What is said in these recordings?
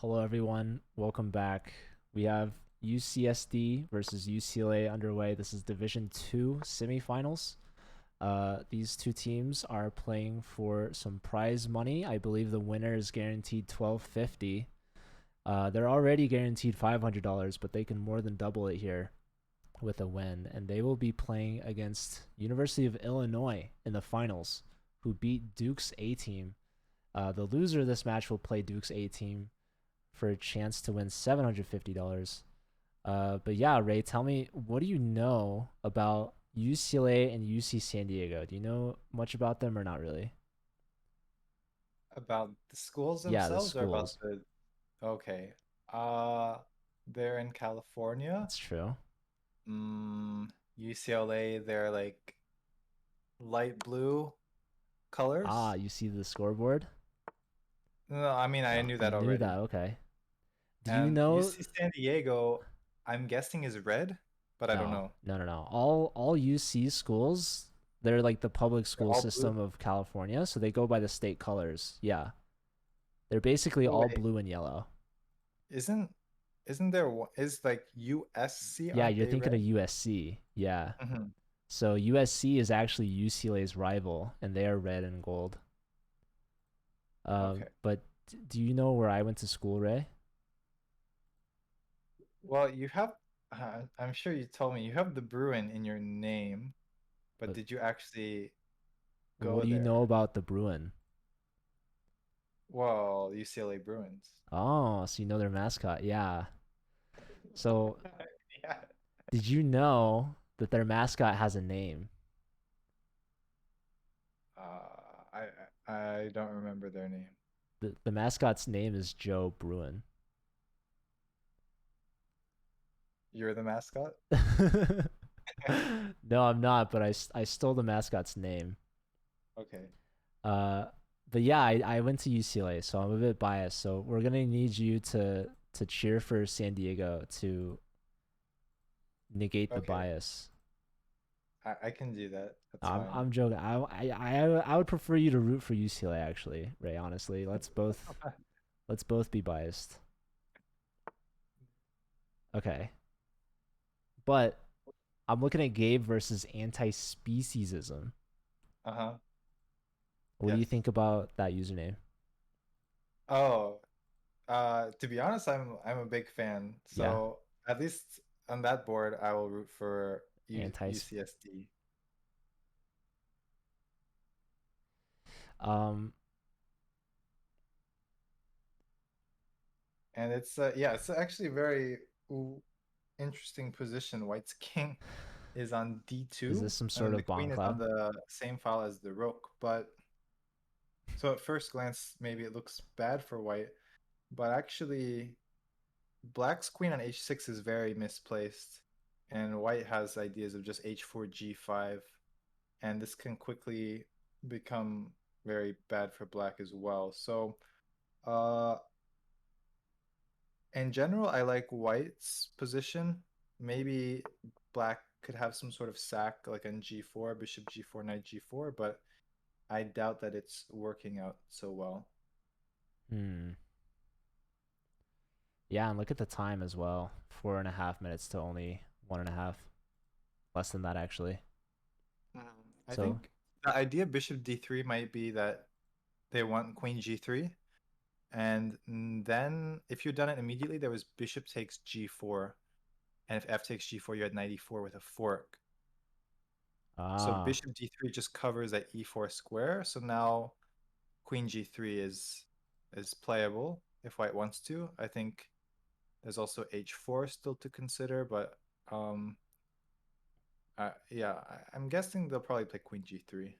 Hello, everyone. Welcome back. We have UCSD versus UCLA underway. This is Division Two semifinals. These two teams are playing for some prize money. I believe the winner is guaranteed $1250. They're already guaranteed $500, but they can more than double it here with a win. And they will be playing against University of Illinois in the finals, who beat Duke's A team. The loser of this match will play Duke's A team for a chance to win $750. But yeah, Ray, tell me, what do you know about UCLA and UC San Diego? Do you know much about them or not really? About the schools Yeah, the themselves or about schools. the okay. Uh they're in California. That's true. UCLA, they're like light blue Ah, colors. you see the scoreboard? No, I mean I Oh, knew you that knew already. that. Okay. Do you And know? UC San Diego, I'm guessing is red, but I don't No, know. no, no, no. All UC schools, they're like the public They're school all blue. system of California, so they go by the state colors. Yeah. They're basically Oh all wait, blue and yellow. isn't isn't there one is like USC, Yeah, aren't you're they thinking of red? USC. Yeah. Hmm. So USC is actually UCLA's rival, and they are red and gold. Okay. But do you know where I went to school, Ray? Well, you have I'm sure you told me you have the Bruin in your name. But But did you actually what go do you know there? about the Bruin? Well, UCLA Bruins. Oh, so you know their mascot. Yeah. So Yeah. did you know that their mascot has a name? I don't remember their name. The mascot's name is Joe Bruin. You're the mascot? No, I'm not, but I stole the mascot's name. Okay. Uh, but yeah, I went to UCLA, so I'm a bit biased. So we're gonna need you to cheer for San Diego to negate the Okay. bias. I can do that. That's I'm fine. I'm joking. I would prefer you to root for UCLA actually, Ray. Honestly, let's both be biased. Okay, but I'm looking at Gabe versus anti-speciesism. Uh-huh. What do Yes. you think about that username? Oh, to be honest, I'm a big fan. Yeah, So at least on that board, I will root for U anti. UCSD. Um, And it's yeah, it's actually a very interesting position. White's king is on is D2, this some and sort then the of queen bomb is on cloud? the same file as the rook. But so at first glance, maybe it looks bad for white, but actually, black's queen on H6 is very misplaced, and white has ideas of just H4, G5, and this can quickly become very bad for black as well. So, uh, in general, I like white's position. Maybe black could have some sort of sack like on G4, bishop G4, knight G4, but I doubt that it's working out so well. Hmm. Yeah, and look at the time as well. 4.5 minutes to only 1.5. Less than that actually. Mhm. I So think the idea bishop D3 might be that they want queen G3, and then if you'd done it immediately, there was bishop takes G4, and if F takes G4, you had knight E4 with a fork. So ah, bishop D3 just covers that E4 square. So now queen G3 is playable if white wants to. I think there's also H4 still to consider, but um, yeah, I'm guessing they'll probably play queen G3.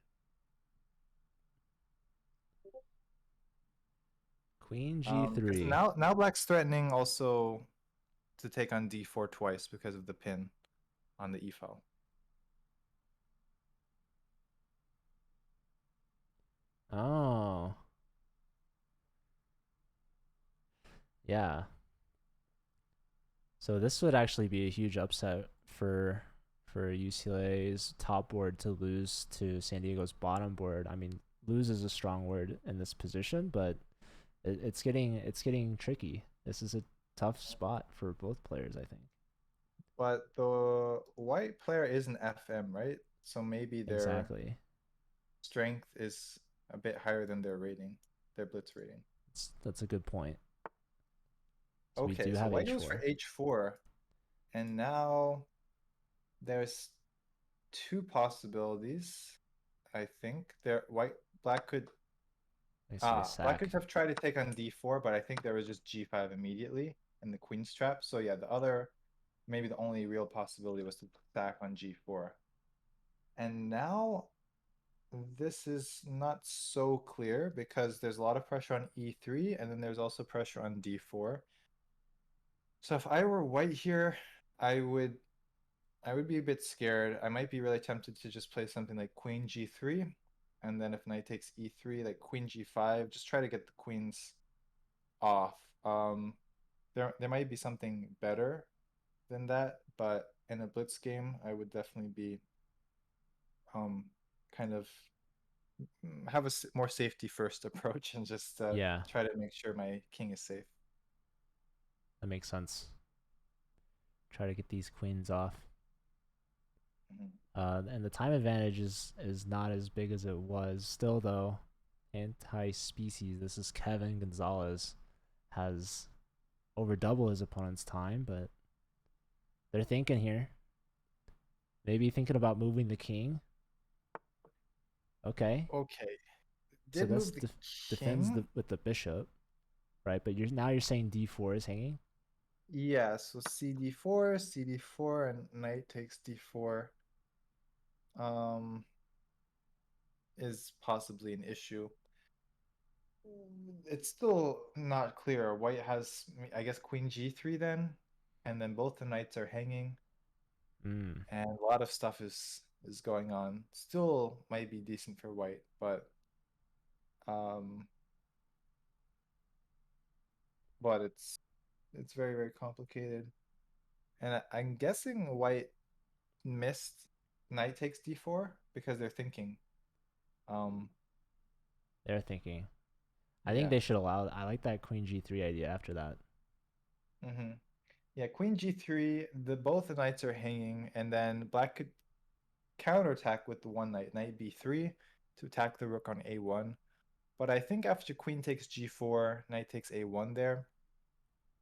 Queen Because G3. now black's threatening also to take on D4 twice because of the pin on the E file. Oh, yeah. So this would actually be a huge upset for UCLA's top board to lose to San Diego's bottom board. I mean, lose is a strong word in this position, but it's getting tricky. This is a tough spot for both players, I think. But the white player is an FM, right? So maybe their Exactly. strength is a bit higher than their rating, their blitz rating. That's a good point. So we Okay, do so have white goes for h4. h4, and now there's two possibilities. I think there white black could I see a black could sack. have tried to take on d4, but I think there was just g5 immediately and the queen's trap. So yeah, the other maybe the only real possibility was to sack on g4. And now this is not so clear because there's a lot of pressure on e3 and then there's also pressure on d4. So if I were white here, I would I would be a bit scared. I might be really tempted to just play something like queen g3 and then if knight takes e3 like queen g5, just try to get the queens off. There might be something better than that, but in a blitz game, I would definitely be um kind of have a more safety first approach and just Yeah, try to make sure my king is safe. that makes sense. Try to get these queens off. Mhm. And the time advantage is not as big as it was. Still though, anti-species. This is Kevin Gonzalez has over double his opponent's time, but they're thinking here. Maybe thinking about moving the king. Okay, Okay, so did that's move the defends king. with the bishop, right? But you're saying d4 is hanging. Yeah, so cd4, cd4, and knight takes d4 um, is possibly an issue. It's still not clear. White has, I guess, queen g3 then, and then both the knights are hanging, Mm, and a lot of stuff is going on. Still might be decent for white, um, but it's very very complicated. And I'm guessing white missed knight takes d4 because they're thinking. Um, they're thinking. I think yeah. they should allow. I like that queen g3 idea after that. hmm Yeah, queen g3, the both the knights are hanging, and then black could counterattack with the one knight, knight b3, to attack the rook on a1. But I think after queen takes g4, knight takes a1 there.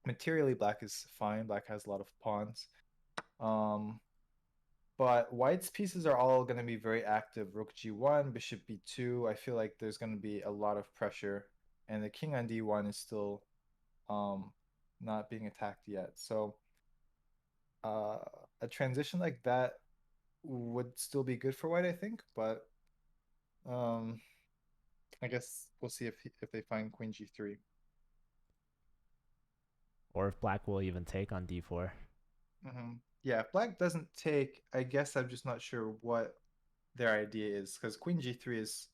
Materially, black is fine. Black has a lot of pawns. Um, but white's pieces are all going to be very active. Rook g1, bishop b2. I feel like there's going to be a lot of pressure, and the king on d1 is still um, not being attacked yet. So uh, a transition like that would still be good for white, I think. But um, I guess we'll see if they find queen g3. Or if black will even take on d4. Yeah, if black doesn't take, I guess I'm just not sure what their idea is because queen g3 is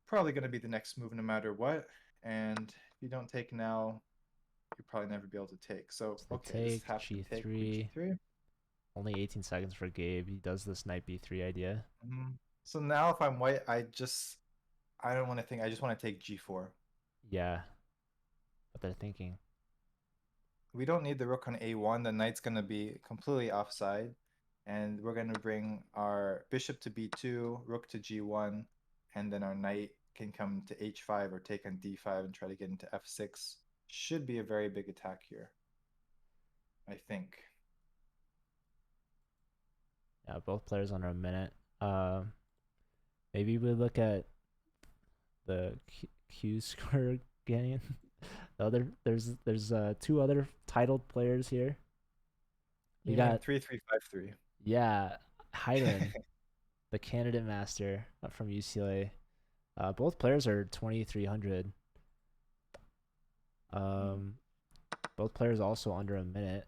probably going to be the next move no matter what. And if you don't take now, you'll probably never be able to take. So, So they okay, this is take half to take queen g3. g3. Only 18 seconds for Gabe. He does this knight b3 idea. So now if I'm white, I don't want to think. I just want to take g4. Yeah, what they're thinking. We don't need the rook on a1. The knight's going to be completely offside. And we're going to bring our bishop to b2, rook to g1, and then our knight can come to h5 or take on d5 and try to get into f6. Should be a very big attack here, I think. Yeah, both players under a minute. Maybe we look at the Q score again. There's two other titled players here. We You mean got 3353? yeah, Hiron, the candidate master from UCLA. Both players are 2300. Um, both players also under a minute.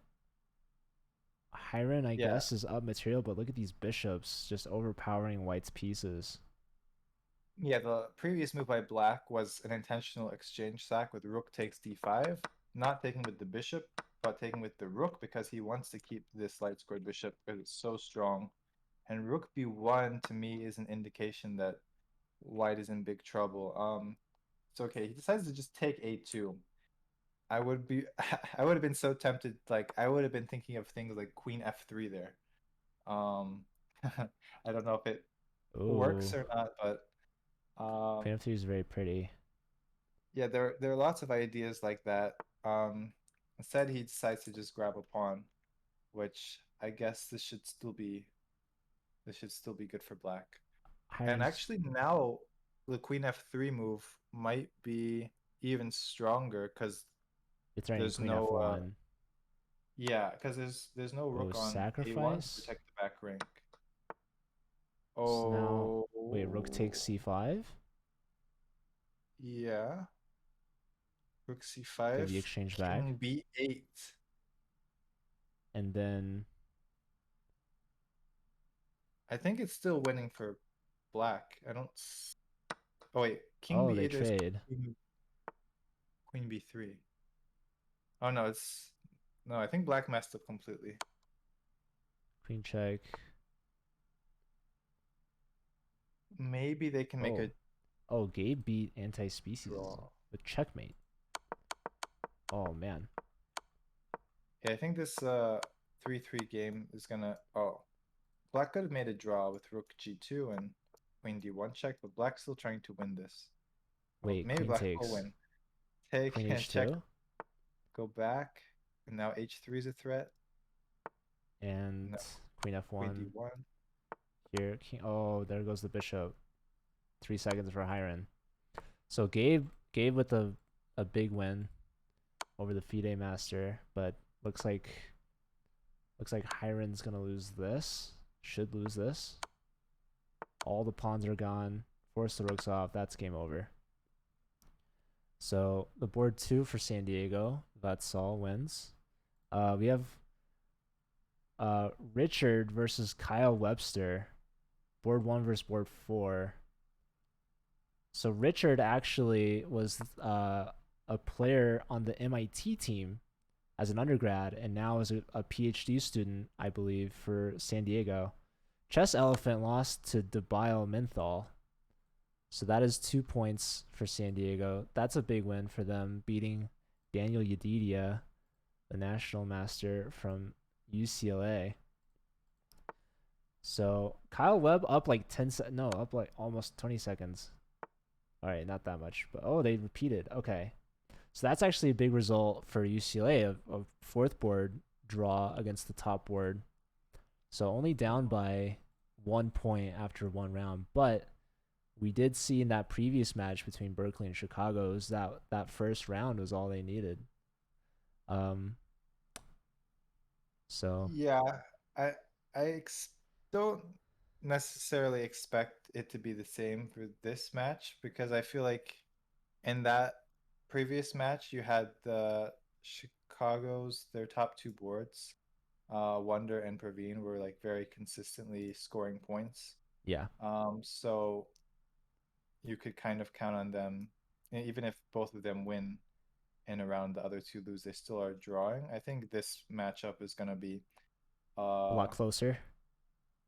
Hiron, I Yeah, guess, is up material, but look at these bishops just overpowering White's pieces. yeah. The previous move by black was an intentional exchange sack with rook takes d5, not taking with the bishop, but taking with the rook because he wants to keep this light squared bishop because it's so strong. And rook b1 to me is an indication that white is in big trouble. It's okay. He decides to just take a2. I would be I would have been so tempted. Like I would have been thinking of things like Queen F3 there. Um, I don't know if it works Ooh, or not, but Queen f3 is very pretty. yeah, there are lots of ideas like that. Instead, he decides to just grab a pawn, which I guess this should still be good for black. And Hiron's actually now the Queen F3 move might be even stronger because it's threatening there's Queen no f1. yeah, because there's no Oh, rook on A1 to sacrifice. protect the back rank. So now, Oh, wait, rook takes c5. yeah. Rook Good, the C5, exchange back, King B8. and then I think it's still winning for black. I don't. Oh wait, King oh, they B8. There's trade. Queen B3. Oh no, it's no. I think black messed up completely. Queen check. Maybe they can make Oh, a oh, Gabe beat anti-species draw. with checkmate. Oh man. Yeah, I think this 3-3 game is gonna. Oh, black could have made a draw with Rook G2 and Queen D1 check, but black's still trying to win this. Well, Wait, maybe queen black will takes. win. Take Queen and check. h2 Go back, and now H3 is a threat. and No, queen Queen f1 D1. here. King. Oh, there goes the bishop. 3 seconds for Hiron. So Gabe with a big win over the FIDE master, but looks like Hiron's gonna lose this. Should lose this. All the pawns are gone. Force the rooks off. That's game over. So the board 2 for San Diego. That's all wins. We have Richard versus Kyle Webster. Board 1 versus board 4. So Richard actually was a player on the MIT team as an undergrad, and now is a PhD student, I believe, for San Diego. Chess Elephant lost to Debile Menthol. So that is 2 points for San Diego. That's a big win for them, beating Daniel Yedidia, the national master from UCLA. So Kyle Webb up like 10 no, up like almost 20 seconds. All right, not that much, but oh, they repeated. Okay. So that's actually a big result for UCLA, of fourth board draw against the top board. So only down by 1 point after one round, but we did see in that previous match between Berkeley and Chicago is that first round was all they needed. Um, so Yeah, I I don't necessarily expect it to be the same for this match because I feel like in that previous match you had the Chicago's their top two boards, Wonder and Praveen were like very consistently scoring points. yeah, So you could kind of count on them, even if both of them win in a round, the other two lose, they still are drawing. I think this matchup is gonna be a uh lot closer.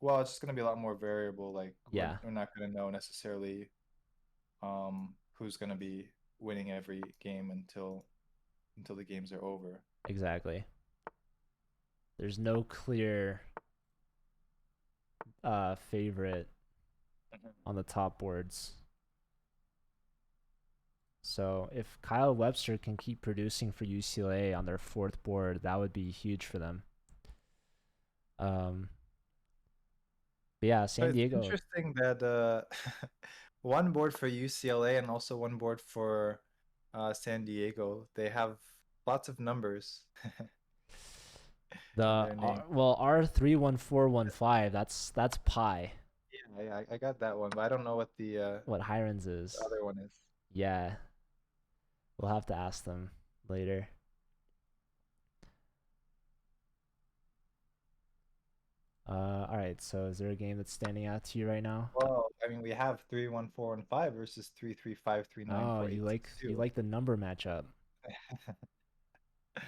well, it's just gonna be a lot more variable. Like Yeah, we're not gonna know necessarily who's gonna be winning every game until the games are over. exactly. There's no clear favorite on the top boards. So if Kyle Webster can keep producing for UCLA on their fourth board, that would be huge for them. Um, but yeah, So San it's Diego. interesting that one board for UCLA and also one board for San Diego, they have lots of numbers in The their name. well, R31415. That's pi. Yeah, I got that one, but I don't know what What Hiron's the is. other one is. Yeah, we'll have to ask them later. All right. So is there a game that's standing out to you right now? Well, I mean, we have 3-1-4-1-5 versus 3-3-5-3-9 Oh, 4-8-6-2. you like the number matchup,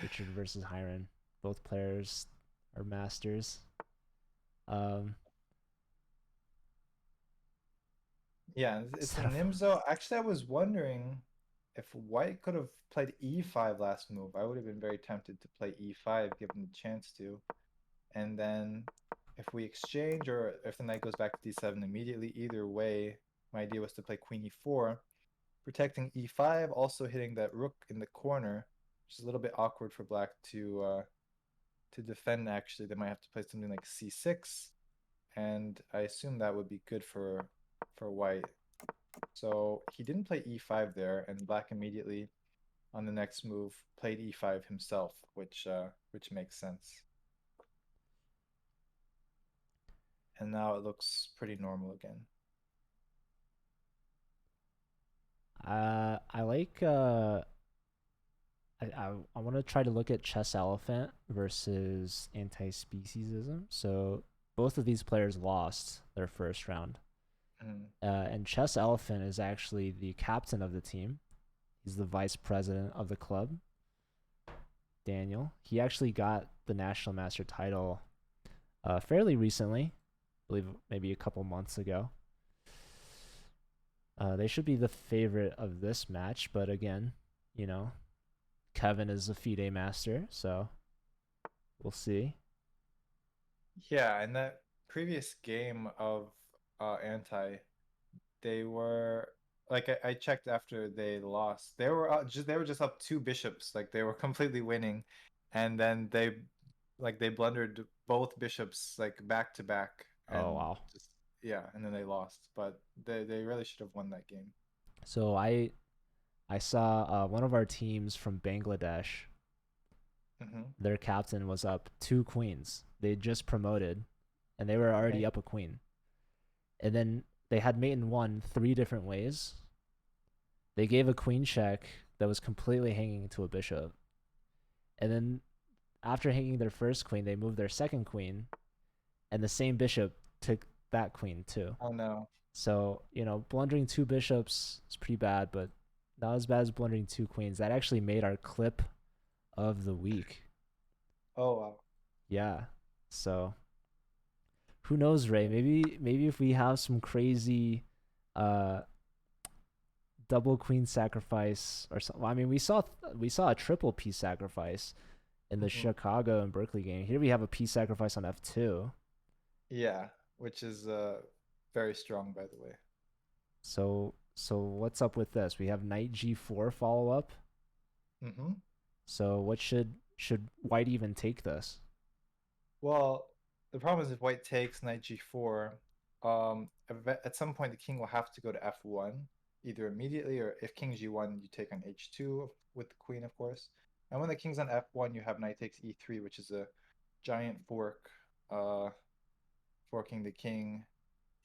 Richard versus Hiron. Both players are masters. Um, Yeah, it's a instead of Nimzo. Actually, I was wondering if white could have played e5 last move, I would have been very tempted to play e5 given the chance to. And then if we exchange or if the knight goes back to d7 immediately, either way, my idea was to play queen e4, protecting e5, also hitting that rook in the corner, which is a little bit awkward for black to defend actually. They might have to play something like c6, and I assume that would be good for white. So he didn't play e5 there, and black immediately on the next move played e5 himself, which makes sense. And now it looks pretty normal again. I like I want to try to look at chess elephant versus anti-speciesism. So both of these players lost their first round. Mm. And chess elephant is actually the captain of the team. He's the vice president of the club, Daniel. He actually got the national master title fairly recently, I believe maybe a couple months ago. They should be the favorite of this match, but again, you know, Kevin is a FIDE master, so we'll see. Yeah, in that previous game of anti, they were like I checked after they lost. They were just up two bishops, like they were completely winning, and then they blundered both bishops like back to back, Oh and wow. just yeah, and then they lost. But they really should have won that game. So I saw one of our teams from Bangladesh. Hmm. Their captain was up two queens. They just promoted, and they were already Okay. up a queen. And then they had mate in one three different ways. They gave a queen check that was completely hanging to a bishop. And then after hanging their first queen, they moved their second queen, and the same bishop took that queen too. Oh no. So, blundering two bishops is pretty bad, but not as bad as blundering two queens. That actually made our clip of the week. Oh wow. Yeah. So, who knows, Ray? Maybe if we have some crazy uh double queen sacrifice or something. I mean, we saw a triple piece sacrifice in the Hmm. Chicago and Berkeley game. Here we have a piece sacrifice on f2. Yeah, which is very strong, by the way. So what's up with this? We have knight g4 follow up. Hmm. So what should white even take this? Well, the problem is if white takes knight g4, at some point the king will have to go to f1, either immediately or if king g1, you take on h2 with the queen, of course. And when the king's on f1, you have knight takes e3, which is a giant fork, uh, forking the king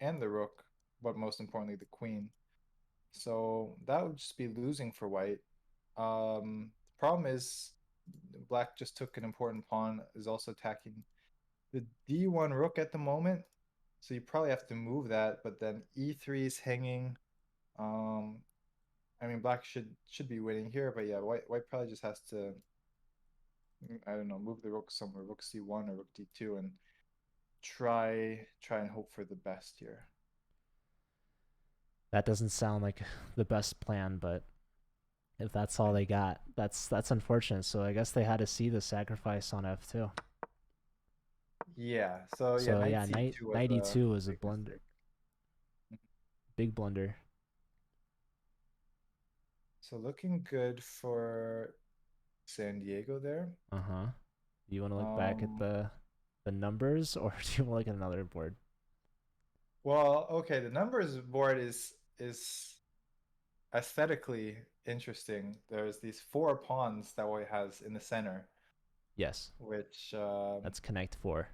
and the rook, but most importantly the queen. So that would just be losing for white. The problem is black just took an important pawn, is also attacking the d1 rook at the moment. So you probably have to move that, but then e3 is hanging. Um, I mean, black should be winning here, but yeah, white probably just has to, I don't know, move the rook somewhere, rook c1 or rook d2, and try and hope for the best here. That doesn't sound like the best plan, but if that's all they got, that's unfortunate. So I guess they had to see the sacrifice on f2. Yeah, so yeah, So knight yeah, knight c2 was a 92 was a big blunder, mistake. big blunder. So looking good for San Diego there. Uh huh. Do you want to look back at Um, the numbers, or do you want to look at another board? well, okay, the numbers board is aesthetically interesting. There's these four pawns that White has in the center, Yes, which that's connect four.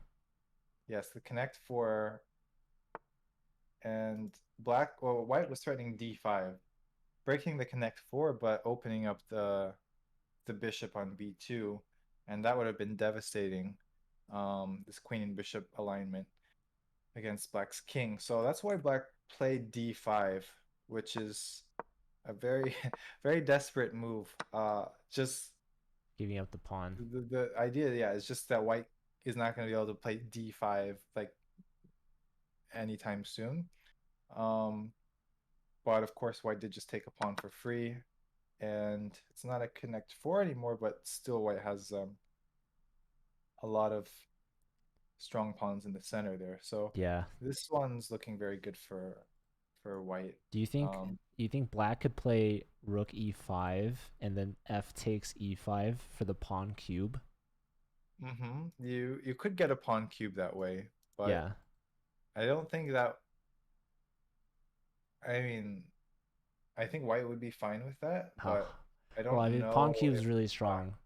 yes, the connect four and black. Well, White was threatening d5, breaking the connect four, but opening up the bishop on b2, and that would have been devastating. This queen and bishop alignment against black's king. So that's why black played d5, which is a very very desperate move. Just Giving up the pawn. the idea, yeah, is just that white is not going to be able to play d5 like anytime soon. Um, but of course, white did just take a pawn for free. and it's not a connect four anymore, but still white has a lot of strong pawns in the center there. So Yeah. this one's looking very good for white. Do you think Um, black could play rook e5 and then f takes e5 for the pawn cube? You could get a pawn cube that way, but Yeah. I don't think that. I mean, I think white would be fine with that, Oh. but I Well, I don't mean, pawn know cube's if really black. strong.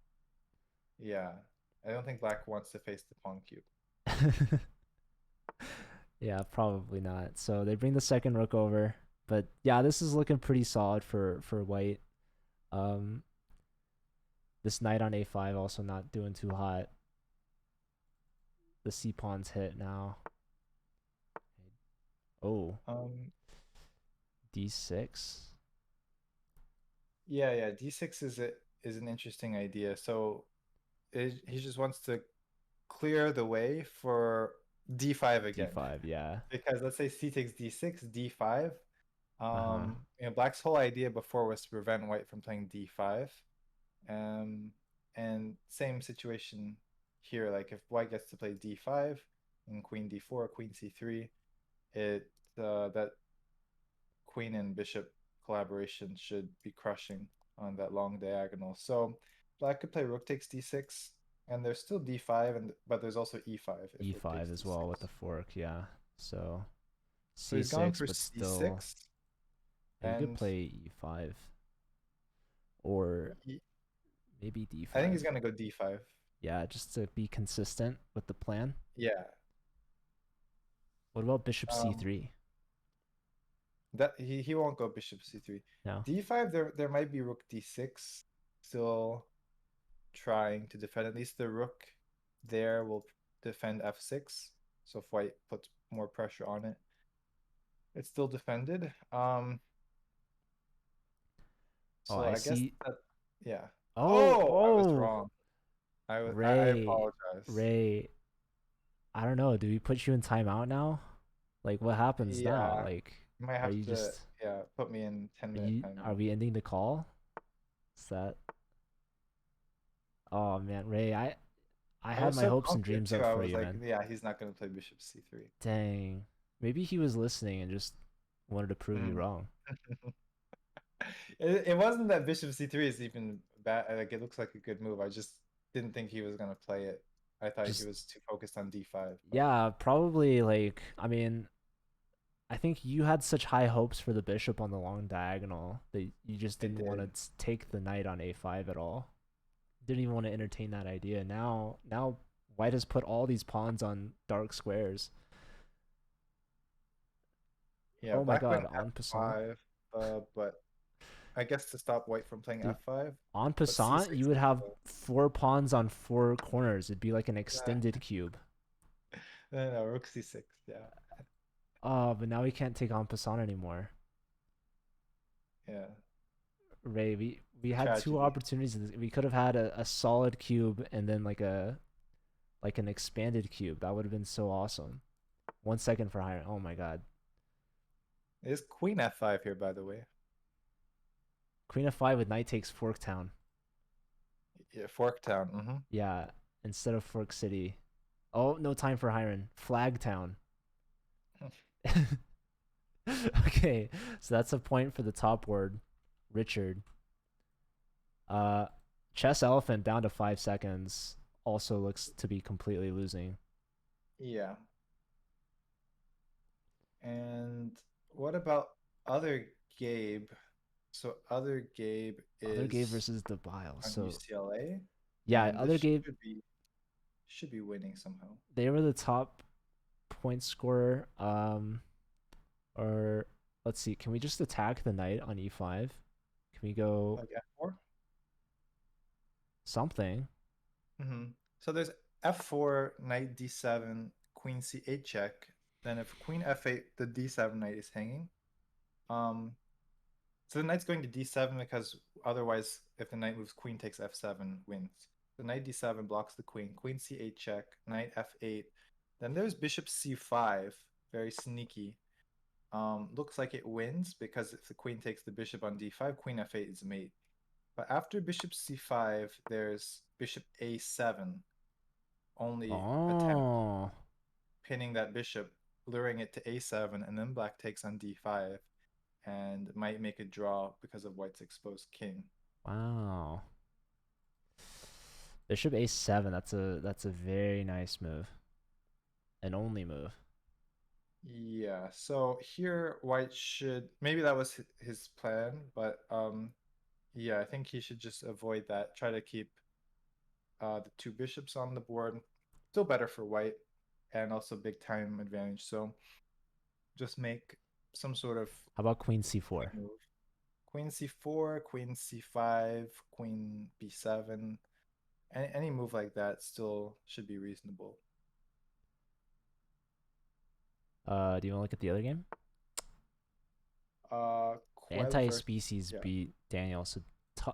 Yeah, I don't think black wants to face the pawn cube. Yeah, probably not. So they bring the second rook over, but yeah, this is looking pretty solid for white. Um, this knight on a5 also not doing too hot. The c pawn's hit now. Oh, Um, d6. yeah, D6 is an interesting idea. So he just wants to clear the way for D5 again. d5, yeah. Because let's say C takes D6, D5. Uh-huh. Black's whole idea before was to prevent white from playing D5. Um, and same situation here. Like if white gets to play D5 and queen D4, queen C3, it that queen and bishop collaboration should be crushing on that long diagonal. So black could play rook takes D6, and there's still D5, and but there's also E5 if rook takes e5 as well with the D6. fork, yeah. So So he's gone c6, for but still, C6, yeah, you could and play e5 or he, maybe I think d5. he's gonna go D5. Yeah, just to be consistent with the plan. Yeah. What about bishop Um, c3? that he won't go bishop C3. No. D5, there might be rook D6 still trying to defend. At least the rook there will defend F6. So if white puts more pressure on it, it's still defended. Oh, So I I guess see. that, yeah. Oh, Oh, I was oh, wrong. I Ray, apologize. Ray. I don't know. Do we put you in timeout now? Like, what happens now? Yeah, Like, you might are have you to, just yeah, put me in 10 are minute you are timeout. we ending the call? Is that? Oh man, Ray, I I had was my so hopes and confident dreams too. up I for was you, like, man. yeah, he's not gonna play bishop C3. Dang. Maybe he was listening and just wanted to prove you Mm. wrong. It wasn't that bishop C3 is even bad. Like it looks like a good move. I just didn't think he was gonna play it. I thought he Just was too focused on D5, but yeah, probably like I mean, I think you had such high hopes for the bishop on the long diagonal that you just I didn't want did. to take the knight on a5 at all. Didn't even want to entertain that idea. Now white has put all these pawns on dark squares. Yeah, Oh my black god, went en passant. F5, but I guess to stop white from playing Dude, F5. en But passant, you C6 would is have four pawns on four corners. It'd be like an uh, extended cube. no, rook C6. Yeah, Oh, but now we can't take en passant anymore. yeah, Ray, we it's a had two tragedy. opportunities. We could have had a solid cube and then like an expanded cube. That would have been so awesome. 1 second for higher. Oh my god. It's Queen F5 here, by the way. Queen of five with knight takes Fork Town. Yeah, Forktown. Yeah, instead of Fork City. Oh, no time for Hiron. Flag Town. Okay, so that's a point for the top word, Richard. Uh, Chess Elephant down to 5 seconds also looks to be completely losing. Yeah. And what about other Gabe? So other Gabe Other Gabe is versus Debile. on So UCLA, yeah, and this other Gabe, should be winning somehow. they were the top point scorer. Or let's see, can we just attack the knight on e5? Can we go Like F4. something? So there's F4, Knight D7, Queen C8 check. Then if Queen F8, the D7 knight is hanging. Um, so the knight's going to D7 because otherwise, if the knight moves, Queen takes F7 wins. The knight D7 blocks the queen. Queen C8 check. Knight F8. Then there's Bishop C5, very sneaky. Looks like it wins because if the queen takes the bishop on D5, Queen F8 is mate. But after bishop c5, there's bishop a7. Only attempt Oh, pinning that bishop, luring it to a7, and then black takes on d5 and might make a draw because of white's exposed king. wow. Bishop a7. That's a very nice move. An only move. Yeah, so here white should, maybe that was his plan, but yeah, I think he should just avoid that. Try to keep the two bishops on the board. Still better for white and also big time advantage. So just make some sort of How about queen c4? move. Queen c4, queen c5, queen b7. Any move like that still should be reasonable. Do you want to look at the other game? Quell versus, Anti-species yeah. beat Daniel. So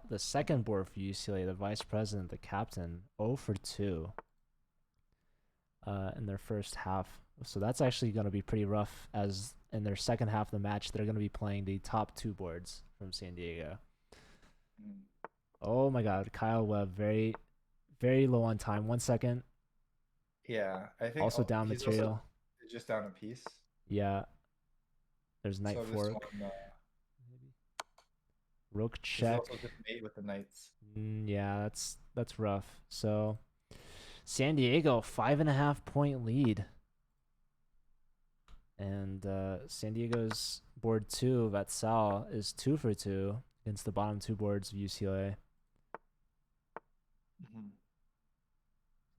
the second board for UCLA, the vice president, the captain, 0 for 2 in their first half. So that's actually going to be pretty rough, as in their second half of the match, they're going to be playing the top two boards from San Diego. Mm. Oh my God, Kyle Webb, very, very low on time. 1 second. Yeah, I think Also down he's also material. just down a piece. Yeah, there's knight So this fork. one, Rook this is check. also just mate with the knights. Yeah, that's rough. So San Diego, 5.5 point lead. And San Diego's board 2, Vatsal, is 2 for 2 against the bottom two boards of UCLA. Mm-hmm.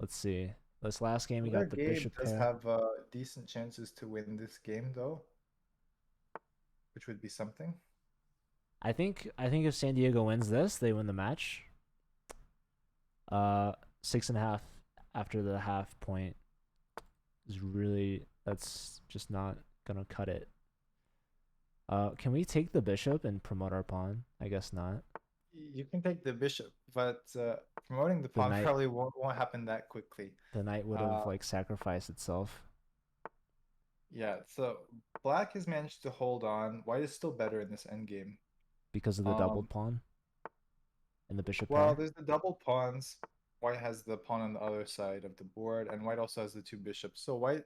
Let's see. This last game, we Other got the Gabe bishop does pair. have decent chances to win this game though, which would be something. I think if San Diego wins this, they win the match. 6.5 after the half point is really, that's just not gonna cut it. Can we take the bishop and promote our pawn? I guess not. You can take the bishop, but promoting the The pawn knight probably won't happen that quickly. the knight would have Uh, like sacrificed itself yeah, so black has managed to hold on. White is still better in this endgame. because of the doubled Um, pawn and the bishop well, pair. there's the double pawns. White has the pawn on the other side of the board, and white also has the two bishops. So white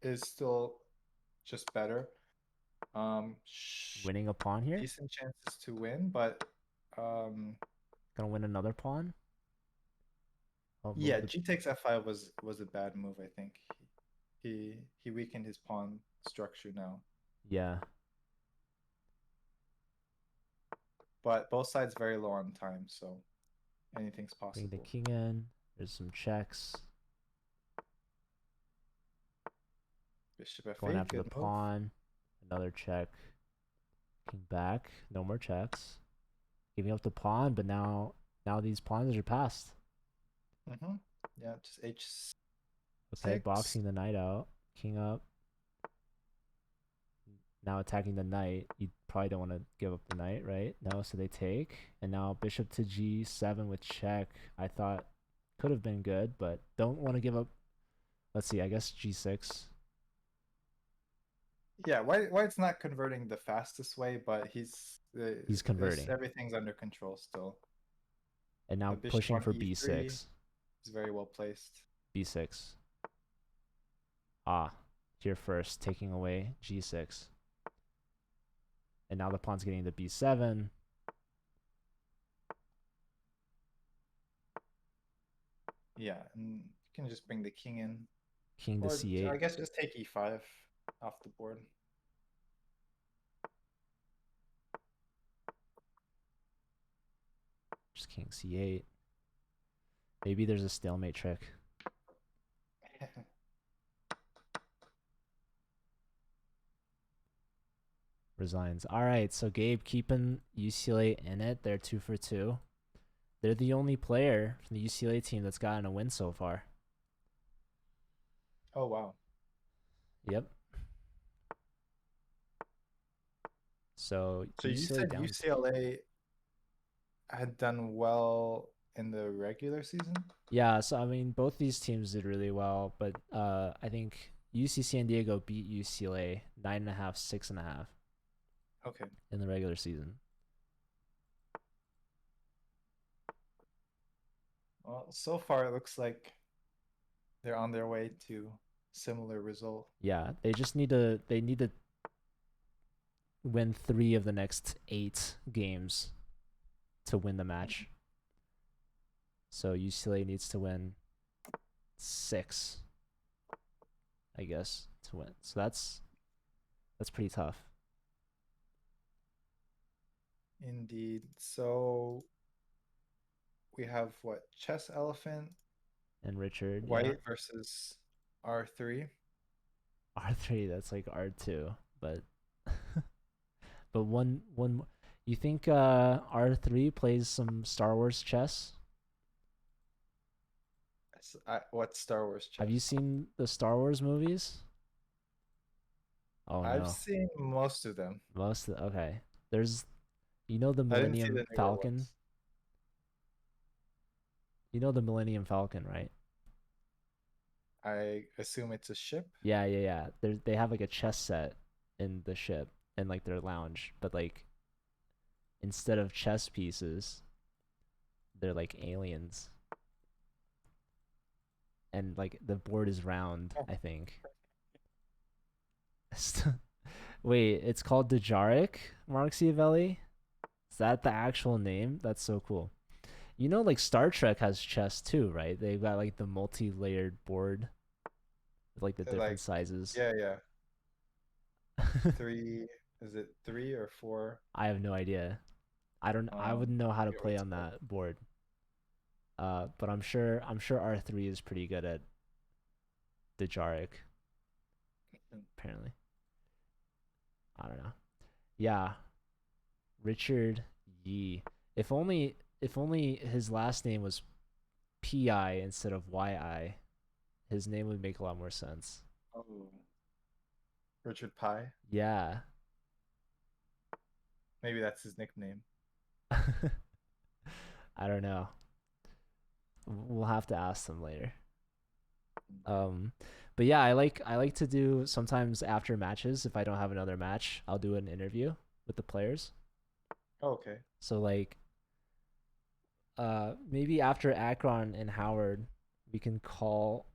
is still just better. Um, Winning a pawn here. Decent chances to win, but um, Gonna win another pawn. I'll move yeah, the g takes f5 was a bad move, I think. He weakened his pawn structure now. yeah. But both sides very low on time, so anything's Bring the possible. king in. There's some checks. Bishop Going f8, after the good move. pawn. Another check. King back. No more checks. Giving up the pawn, but now these pawns are passed. Mm-hmm. Yeah, just h6. Okay, boxing the knight out. King up. Now attacking the knight. You probably don't want to give up the knight, right? No, so they take. And now bishop to g7 with check. I thought could have been good, but don't want to give up. Let's see, I guess g6. Yeah, white's not converting the fastest way, but He's converting. everything's under control still. And A now bishop pushing on for e3 b6. is very well placed. b6. Ah, here first, taking away g6. And now the pawn's getting to b7. Yeah, and you can just bring the king in. King to Or c8. I guess just take e5 off the board. Just king c8. Maybe there's a stalemate trick. Resigns. All right, so Gabe keeping UCLA in it. They're 2 for 2. They're the only player from the UCLA team that's gotten a win so far. Oh, wow. Yep. So So you UCLA said down. UCLA had done well in the regular season? Yeah, so I mean, both these teams did really well, but I think UC San Diego beat UCLA 9.5, 6.5 Okay. in the regular season. Well, so far it looks like they're on their way to similar result. Yeah, they need to win 3 of the next 8 games to win the match. So UCLA needs to win 6, I guess, to win. So that's pretty tough. Indeed. So we have what? Chess Elephant, And Richard, yeah, White versus R3. R3. That's like R2, but but one. You think R3 plays some Star Wars chess? What Star Wars Have you chess? seen the Star Wars movies? Oh I've no, seen most of them. okay. There's the I didn't see the Millennium newer Falcon. ones. You know the Millennium Falcon, right? I assume it's a ship. Yeah, yeah, yeah. They have like a chess set in the ship in like their lounge, but like instead of chess pieces, they're like aliens, and like the board is round. Oh, I think. Wait, it's called Dejaric Marxiavelli. Is that the actual name? That's so cool. Like Star Trek has chess too, right? They've got like the multi-layered board with like the different like, sizes. yeah, yeah. Three, is it three or four? I have no idea. I wouldn't know I how to forget what play it's on called. that board. But I'm sure R3 is pretty good at Dejaric, Mm. apparently. I don't know. Yeah, Richard Yee. If only his last name was PI instead of YI, his name would make a lot more sense. Oh, Richard Pye. Yeah. Maybe that's his nickname. I don't know. We'll have to ask them later. Mm. Um, but yeah, I like to do sometimes after matches. If I don't have another match, I'll do an interview with the players. Oh, okay. So like, maybe after Akron and Howard, we can call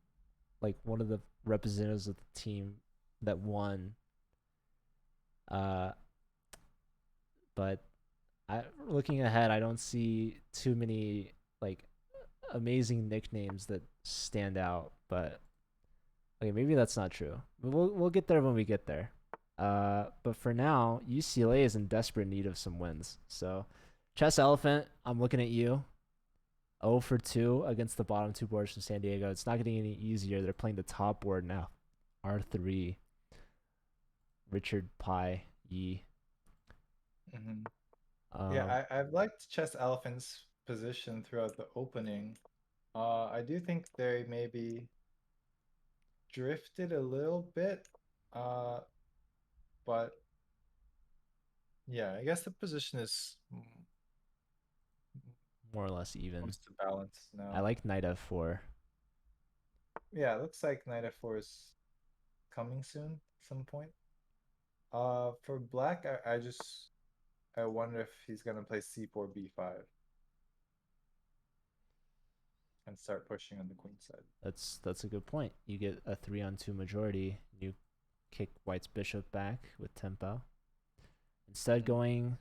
like one of the representatives of the team that won. Uh, but looking ahead, I don't see too many like amazing nicknames that stand out. But okay, maybe that's not true. We'll get there when we get there. But for now, UCLA is in desperate need of some wins. So, Chess Elephant, I'm looking at you. 0 for 2 against the bottom 2 boards from San Diego. It's not getting any easier. They're playing the top board now. R3, Richard Pye, Yi. Hmm. Yeah, Um, I've liked Chess Elephant's position throughout the opening. I do think they maybe drifted a little bit, uh, but yeah, I guess the position is More or less even. close to balance I now. like Knight F4. Yeah, it looks like Knight F4 is coming soon, at some point. For Black, I wonder if he's gonna play C4 B5 and start pushing on the queen side. That's a good point. You get a 3-on-2 majority. You kick White's bishop back with tempo. Instead Mm. going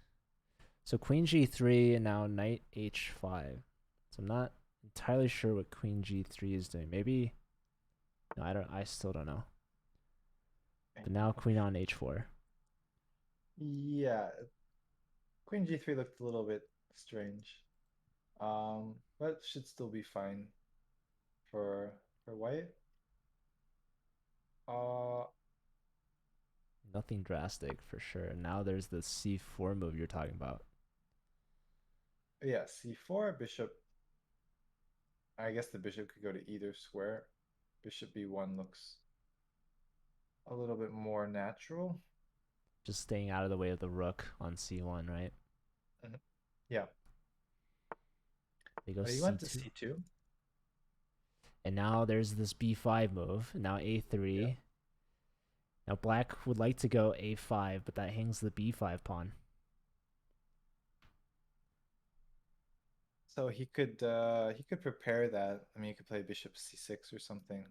so Queen G3 and now Knight H5. So I'm not entirely sure what Queen G3 is doing. Maybe no, I still don't know. But now Queen on H4. Yeah, Queen G3 looked a little bit strange. But should still be fine for White. Uh, Nothing drastic for sure. Now there's the C4 move you're talking about. yeah, C4 bishop. I guess the bishop could go to either square. Bishop B1 looks a little bit more natural. Just staying out of the way of the rook on C1, right? Mhm. Yeah. They go He went to C2. C2. And now there's this B5 move. Now Yeah. A3. Now black would like to go A5, but that hangs the B5 pawn. So he could prepare that. I mean, he could play bishop c6 or something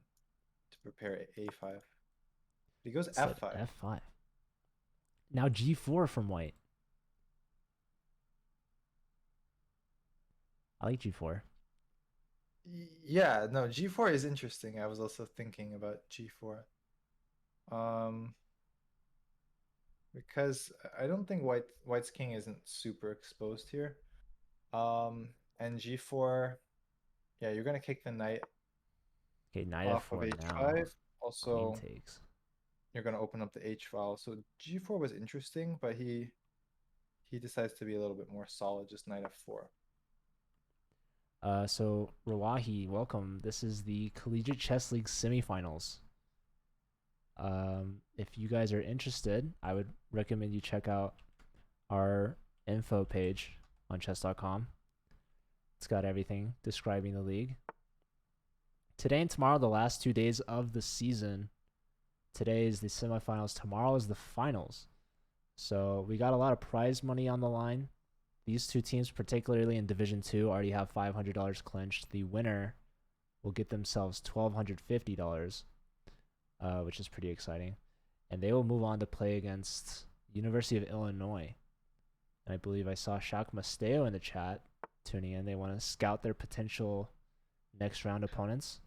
to prepare a5. He goes Said f5. f5. Now g4 from white. I like g4. Yeah, no, g4 is interesting. I was also thinking about g4. Um, because I don't think white's king isn't super exposed here. And g4, yeah, you're gonna kick the knight Okay, knight off of f4 now. h5. Queen Also, takes. you're gonna open up the h file. So g4 was interesting, but he decides to be a little bit more solid, just knight f4. So Rawahi, welcome. This is the Collegiate Chess League semifinals. If you guys are interested, I would recommend you check out our info page on chess.com. It's got everything describing the league. Today and tomorrow, the last 2 days of the season. Today is the semifinals. Tomorrow is the finals. So we got a lot of prize money on the line. These two teams, particularly in Division 2, already have $500 clinched. The winner will get themselves $1,250, which is pretty exciting. And they will move on to play against University of Illinois. And I believe I saw Shaq Masteo in the chat tuning in. They want to scout their potential next round opponents.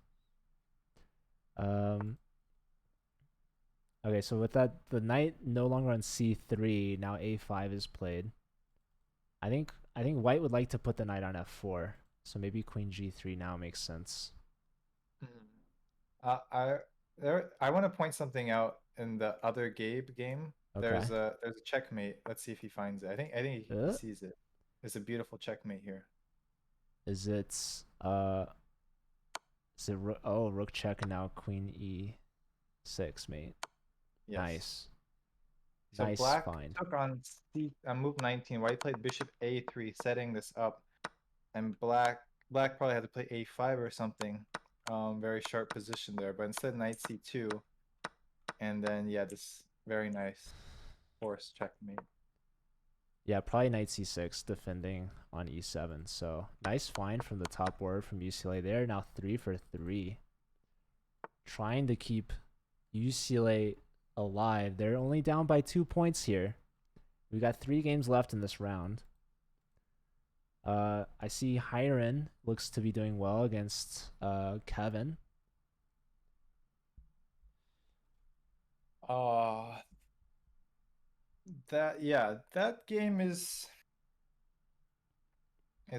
Okay, so with that, the knight no longer on c3. Now a5 is played. I think white would like to put the knight on f4. So maybe queen g3 now makes sense. Mhm. I I want to point something out in the other Gabe game. Okay. There's a checkmate. Let's see if he finds it. I think he Uh, sees it. There's a beautiful checkmate here. is it uh is it oh, rook check, now queen e6 mate. Yes. Nice. So Nice black find. took on move 19. White played bishop a3, setting this up, and black probably had to play a5 or something. Very sharp position there, but instead knight c2, and then yeah, this very nice forced checkmate. Yeah, probably knight c6 defending on e7. So nice find from the top board from UCLA there. Now 3 for 3. Trying to keep UCLA alive. They're only down by 2 points here. We got 3 games left in this round. I see Hiren looks to be doing well against Kevin. Uh that game is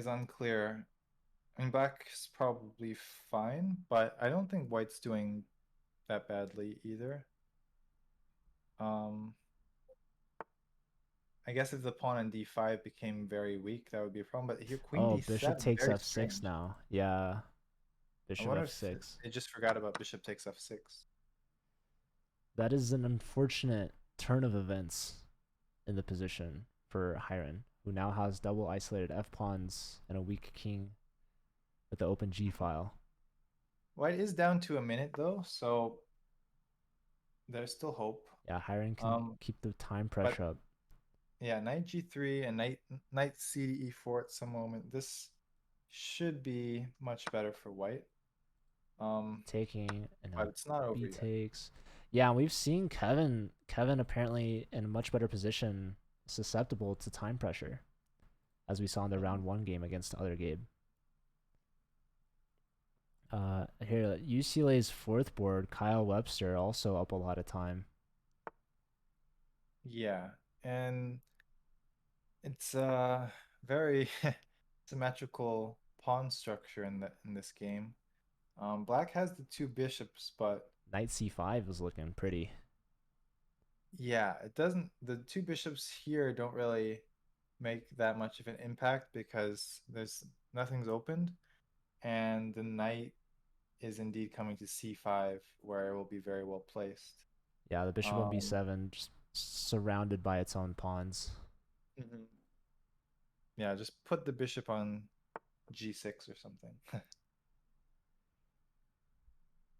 unclear. I mean, black's probably fine, but I don't think white's doing that badly either. Um, I guess if the pawn on d5 became very weak, that would be a problem. But here, queen Oh, bishop d7, takes very f6 strange. now. Yeah, I bishop wonder if f6. they just forgot about bishop takes f6. That is an unfortunate turn of events in the position for Hiren, who now has double isolated f pawns and a weak king with the open g file. White is down to a minute though, so there's still hope. Yeah, Hiren can Um, keep the time but pressure up. yeah, knight g3 and knight c to e4 at some moment. This should be much better for white. Um, Taking, and but now it's not over b yet. takes. Yeah, and we've seen Kevin apparently in a much better position, susceptible to time pressure, as we saw in the Mhm. round 1 game against other Gabe. Here, UCLA's fourth board, Kyle Webster, also up a lot of time. Yeah, and it's a very symmetrical pawn structure in this game. Black has the two bishops, but Knight c5 is looking pretty. yeah, it doesn't. The two bishops here don't really make that much of an impact because there's nothing's opened, and the knight is indeed coming to c5 where it will be very well placed. Yeah, the bishop on Um, b7 just surrounded by its own pawns. mhm. Yeah, just put the bishop on g6 or something.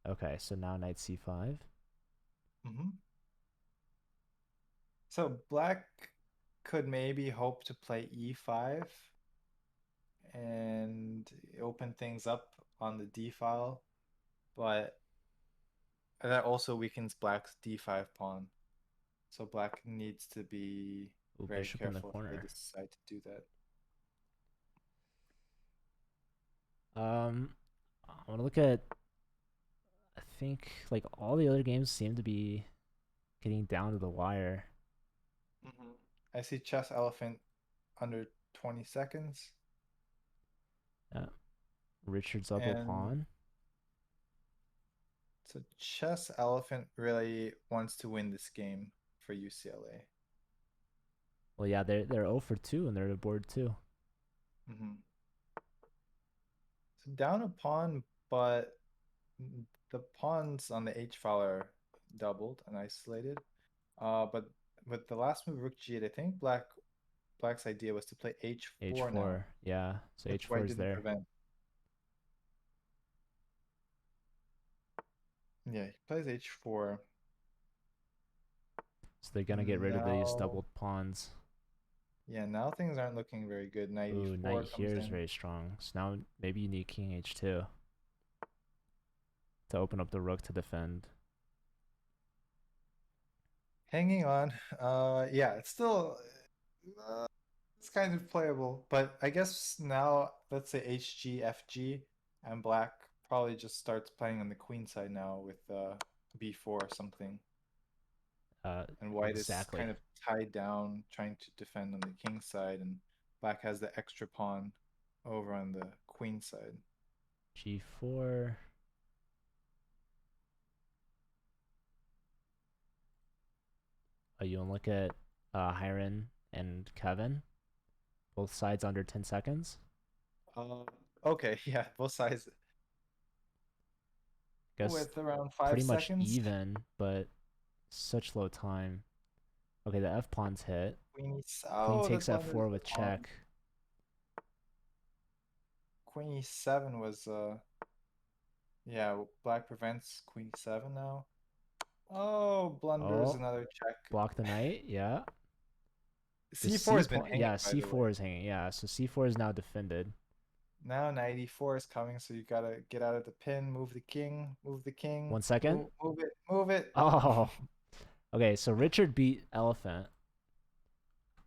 Okay, so now knight c5. hmm So black could maybe hope to play e5 and open things up on the d file, but that also weakens black's d5 pawn. So black needs to be Ooh, very bishop in the careful if they corner. decide to do that. I want to look at. I think like all the other games seem to be getting down to the wire. I see chess elephant under 20 seconds. Yeah, Richard's up a And pawn. so chess elephant really wants to win this game for UCLA. Well, yeah, they're 0 for 2 and they're at board 2. So down a pawn, but the pawns on the h file are doubled and isolated. But with the last move rook g8, I think black's idea was to play h4 now, H4, yeah. So which H4 white is didn't there. prevent. Yeah, he plays h4. So they're gonna get rid of these Now, doubled pawns. yeah, now things aren't looking very good. Knight Ooh, knight e4 comes here is in. very strong. So now maybe you need king h2 to open up the rook to defend. Hanging on. Yeah, it's still it's kind of playable, but I guess now let's say HG, FG, and black probably just starts playing on the queen side now with B4 or something. And white is Exactly. kind of tied down, trying to defend on the king side, and black has the extra pawn over on the queen side. G4. You want to look at Hiron and Kevin? Both sides under 10 seconds. Uh, okay, yeah, both sides Guess with around five pretty much seconds. even, but such low time. Okay, the F pawn's hit. Queen Oh, that takes blunders F4 the with pawn. check. Queen e7 was yeah, black prevents queen e7 now. Oh, blunders Oh, another check. block the knight. Yeah. The C4 C has been pawn. hanging, Yeah, by the way. C4 is hanging. Yeah, so C4 is now defended. Now knight e4 is coming, so you gotta get out of the pin, move the king, move the king, 1 second. move it, move it. Oh, okay. So Richard beat Elephant,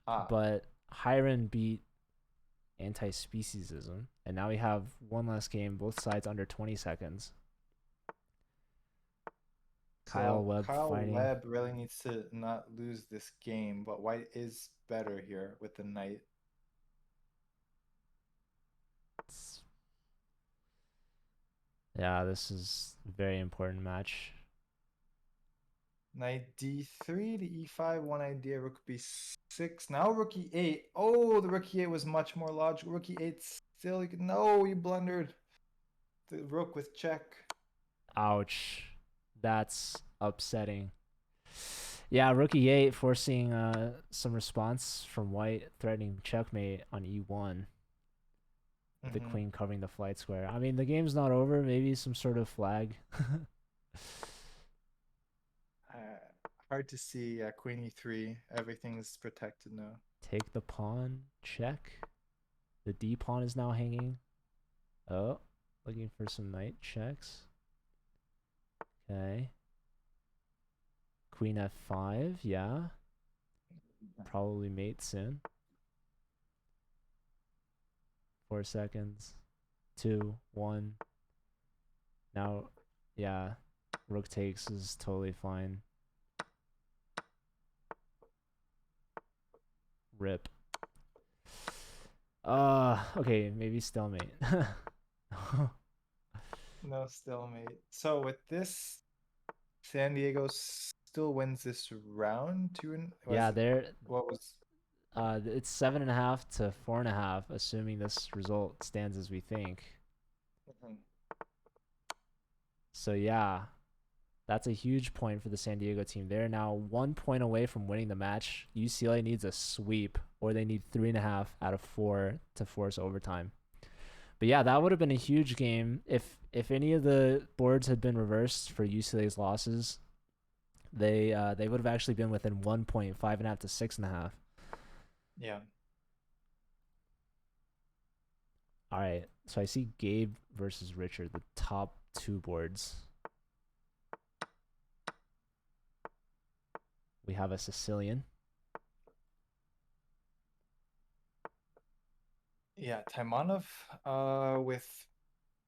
Ah, but Hiron beat anti-speciesism, and now we have one last game. Both sides under 20 seconds. Kyle so Webb Kyle fighting. Webb really needs to not lose this game, but white is better here with the knight. Yeah, this is a very important match. Knight d3 to e5, one idea, rook b6. Now rook e8. Oh, the rook e8 was much more logical. Rook e8 still, no, you blundered. The rook with check. Ouch. That's upsetting. Yeah, rook e8 forcing some response from white, threatening checkmate on e1. With the queen covering the flight square. I mean, the game's not over. Maybe some sort of flag. Hard to see. Queen e3. Everything's protected now. Take the pawn. Check. The d pawn is now hanging. Oh, looking for some knight checks. Okay. Queen f5. Yeah. Probably mate soon. 4 seconds. 2, 1. Now, yeah. Rook takes is totally fine. Rip. Okay, maybe stalemate. No stalemate. So with this, San Diego still wins this round. Yeah, What was it's 7.5 to 4.5, assuming this result stands as we think. So yeah, that's a huge point for the San Diego team. They're now 1 point away from winning the match. UCLA needs a sweep, or they need 3.5 out of 4 to force overtime. But yeah, that would have been a huge game if any of the boards had been reversed for UCLA's losses. They would have actually been within 1 point, 5.5 to 6.5. Yeah. All right. So I see Gabe versus Richard, the top two boards. We have a Sicilian. Yeah, Taimanov with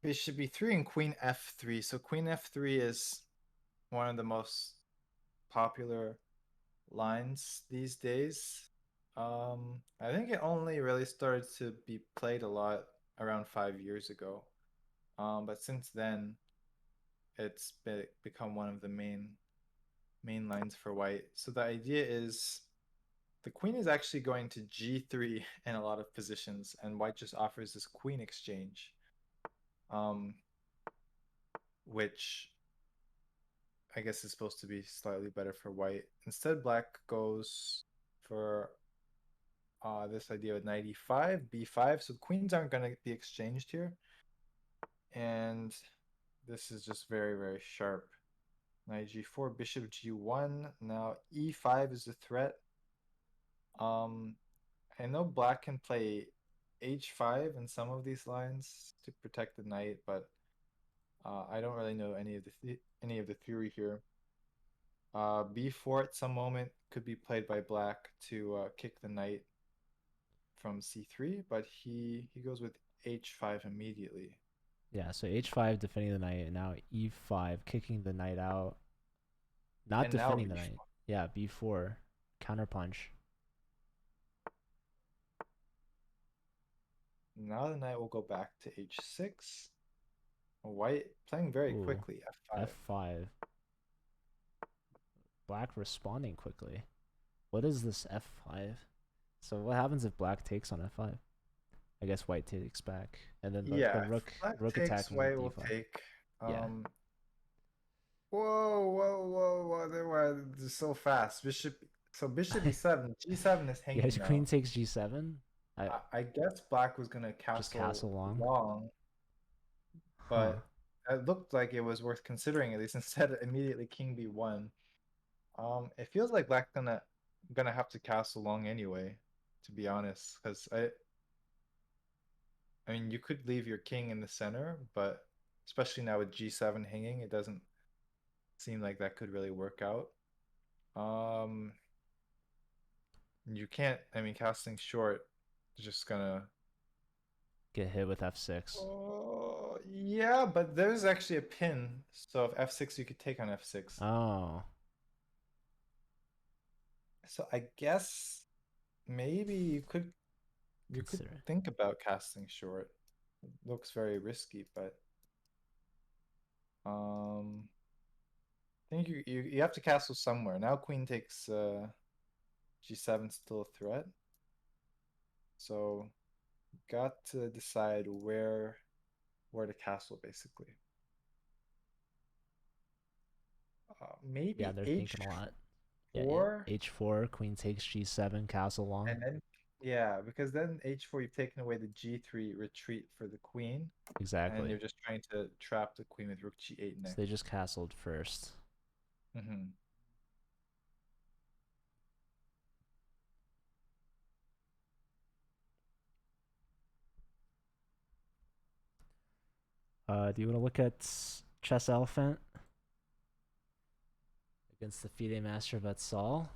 bishop b3 and queen f3. So queen f3 is one of the most popular lines these days. I think it only really started to be played a lot around 5 years ago. But since then, become one of the main lines for white. So the idea is the queen is actually going to g3 in a lot of positions, and white just offers this queen exchange, um, which I guess is supposed to be slightly better for white. Instead, black goes for this idea with knight e5, b5. So the queens aren't going to be exchanged here. And this is just very, very sharp. Knight g4, bishop g1. Now e5 is a threat. Um, I know black can play h5 in some of these lines to protect the knight, but I don't really know any of the theory here. B4 at some moment could be played by black to kick the knight from c3, but he goes with h5 immediately. Yeah, so h5 defending the knight, and now e5 kicking the knight out. Not And now defending the knight. b4. Yeah, b4 counterpunch. Now the knight will go back to h6. White playing very Ooh, quickly, f5. f5. Black responding quickly. What is this f5? So what happens if black takes on f5? I guess white takes back, and then the Yeah, if rook black rook takes, attacking white will d5. take. Yeah, Whoa, they were so fast. Bishop e7, g7 is yeah. hanging Queen now. takes g7. I I guess black was gonna just castle castle long. long, Huh. but it looked like it was worth considering at least instead of immediately king b1. It feels like black gonna have to castle long anyway, to be honest, because I mean you could leave your king in the center, but especially now with g7 hanging, it doesn't seem like that could really work out. Um, you can't. I mean, casting short is just gonna. Get hit with f6. Oh, yeah, but there's actually a pin. So if f6, you could take on f6. Oh, So I guess maybe you could consider it. think about casting short. It looks very risky, but I think you have to castle somewhere. Now queen takes g7 still a threat. So got to decide where to castle basically. Yeah, Maybe they're thinking a lot. Yeah, yeah. h4 h4, queen takes g7, castle long. and then yeah, because then h4 you've taken away the g3 retreat for the queen, and Exactly. you're just trying to trap the queen with rook g8 So next. they just castled first. Hmm. Do you want to look at Chess Elephant against the FIDE Master Vetsal?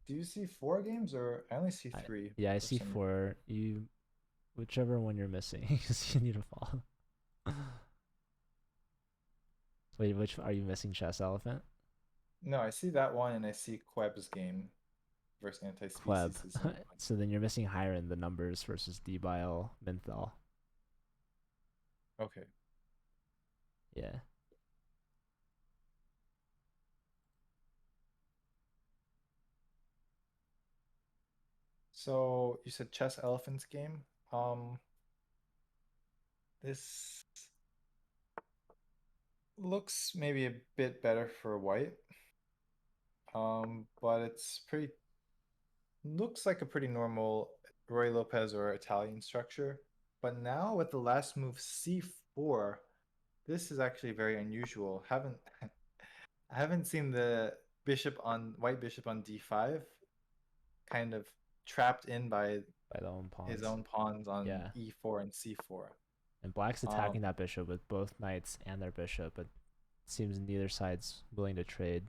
Do you see four games or I only see I, three yeah, I for see some reason? four. You, whichever one you're missing, because you need to follow. Wait, which are you missing? Chess Elephant? No, I see that one and I see Queb's game versus Kleb. Anti-Species the same one. So then you're missing Hiron, the numbers versus Debile, Minthal. Okay. Yeah. So you said Chess Elephant's game. This looks maybe a bit better for white. But it's pretty looks like a pretty normal Roy Lopez or Italian structure. But now with the last move c4, this is actually very unusual. Haven't I haven't seen the bishop on white bishop on d5 kind of trapped in by by the own his pawns. own pawns on Yeah. e4 and c4. And black's Um, attacking that bishop with both knights and their bishop, but it seems neither side's willing to trade.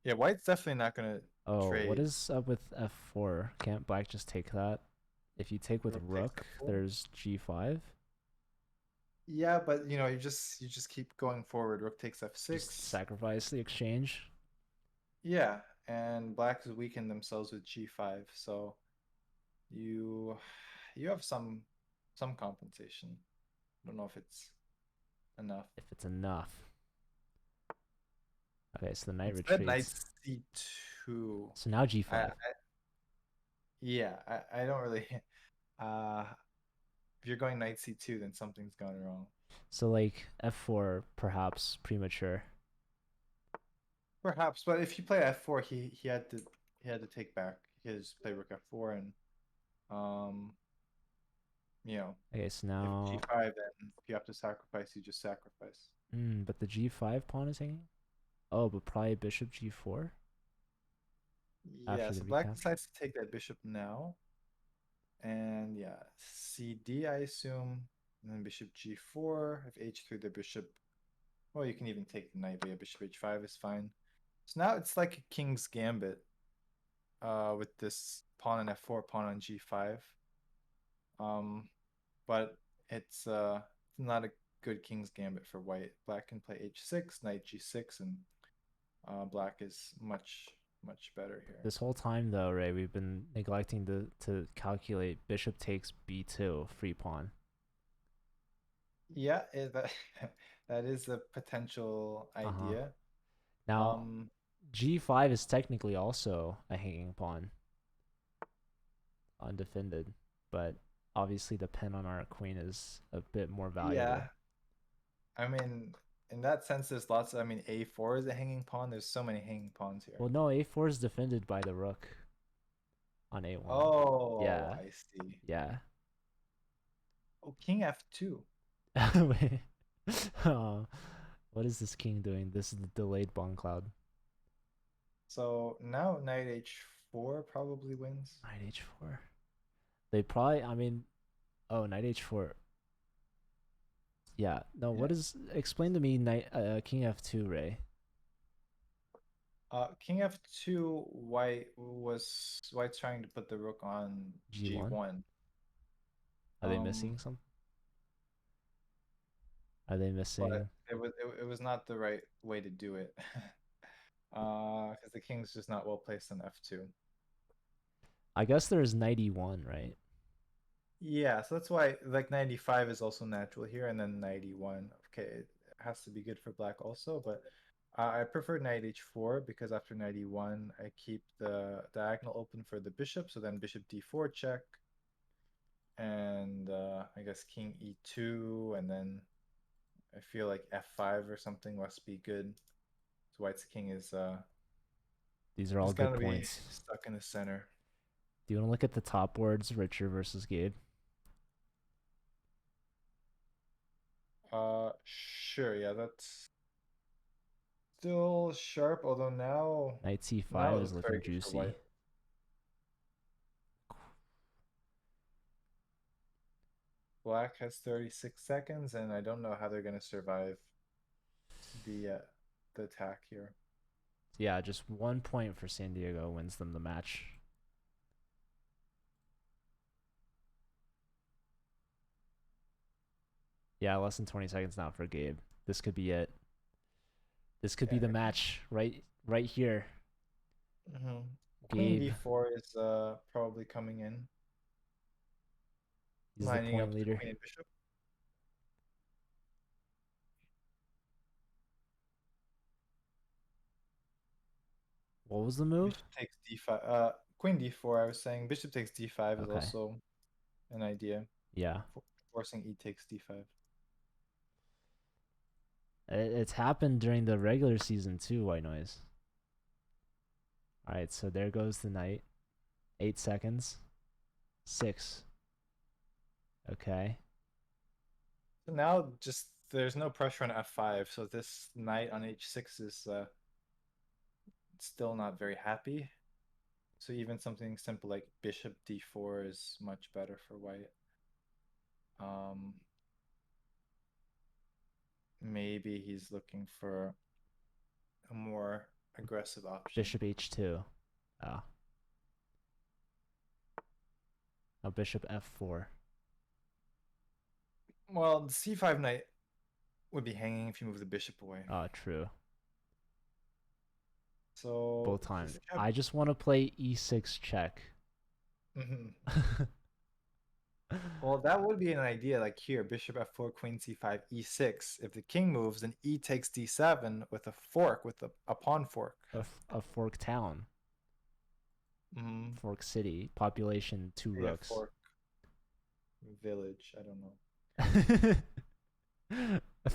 yeah, white's definitely not gonna Oh, what trade. is up with f4? Can't black just take that? If you take with Rook takes rook, f4. there's g5. Yeah, but you just keep going forward. Rook takes Just f6. sacrifice the exchange. Yeah, and black has weakened themselves with g5, so you you have some compensation. I don't know if it's enough. If it's enough. Okay, so the knight Instead, knight retreats. c2. So now I g5. yeah, I don't really uh if you're going knight c2, then something's gone wrong. So like f4 perhaps premature. Perhaps, but if you play f4, he had to take back. He had to just play rook f4 and um you know, Okay, so if now g5, then if you have to sacrifice, you just sacrifice. but the g5 pawn is hanging. Oh, but probably bishop g4 Yeah, after the so black recapture. decides to take that bishop now. And yeah, cd, I assume. And then bishop g4. If h3, the bishop. Well, you can even take the knight, but yeah, bishop h5 is fine. So now it's like a king's gambit with this pawn on f4, pawn on g5. Um, but it's not a good king's gambit for white. Black can play h6, knight g6, and black is much better here. This whole time though, Ray, we've been neglecting to calculate bishop takes b2 free pawn. Yeah, that that is a potential Uh-huh. idea. Now, Um, g5 is technically also a hanging pawn, undefended, but obviously the pin on our queen is a bit more yeah, valuable. I mean, in that sense, there's lots of, I mean, a4 is a hanging pawn. There's so many hanging pawns here. Well, no, a4 is defended by the rook on a1. Oh, Yeah, I see. yeah. Oh, king f2. Wait. Oh, what is this king doing? This is the delayed bone cloud. So now knight h4 probably wins. Knight h4. They probably, I mean, oh, knight h4. Yeah. No, Yeah. what is, explain to me knight, king f2, Ray. King f2, white's trying to put the rook on g1. g1. Are they Um, missing something? Are they but missing? it was not the right way to do it. Because the king's just not well placed on f2. I guess there's knight e1, right? Yeah, so that's why like 95 is also natural here, and then 91. Okay, it has to be good for black also, but I prefer knight h4 because after 91, I keep the diagonal open for the bishop, so then bishop d4 check, and I guess king e2, and then I feel like f5 or something must be good. So white's king These are all is good gonna be points. stuck in the center. Do you want to look at the top boards, Richard versus Gabe? Sure, yeah, that's still sharp, although Knight now c5 it is looks very looking good for white. juicy. Black has 36 seconds, and I don't know how they're gonna survive the uh, the attack here. Yeah, just 1 point for San Diego wins them the match. Yeah, less than 20 seconds now for Gabe. This could be it. This could be Yeah. the match right here. Queen Gabe, d4 is probably coming in, he's the lining point up the leader. queen and bishop. What was the move? Bishop takes d5. Queen d4. I was saying bishop takes d5 is Okay. also an idea, Yeah. forcing e takes d5. It's happened during the regular season too, White Noise. All right, so there goes the knight. 8 seconds. 6. Okay. So now just there's no pressure on f5, so this knight on h6 is still not very happy. So even something simple like bishop d4 is much better for white. Um, maybe he's looking for a more aggressive option. Bishop h2. Oh. Now bishop f4. Well, the c5 knight would be hanging if you move the bishop away. Oh, true. So Both he's times. kept. I just want to play e6 check. Mhm. Well, that would be an idea. Like here, bishop f4, queen c5, e6. If the king moves, then e takes d7 with a fork, with a pawn fork. A fork town. Mm-hmm. Fork city. Population 2 Yeah, rooks. fork village. I don't know.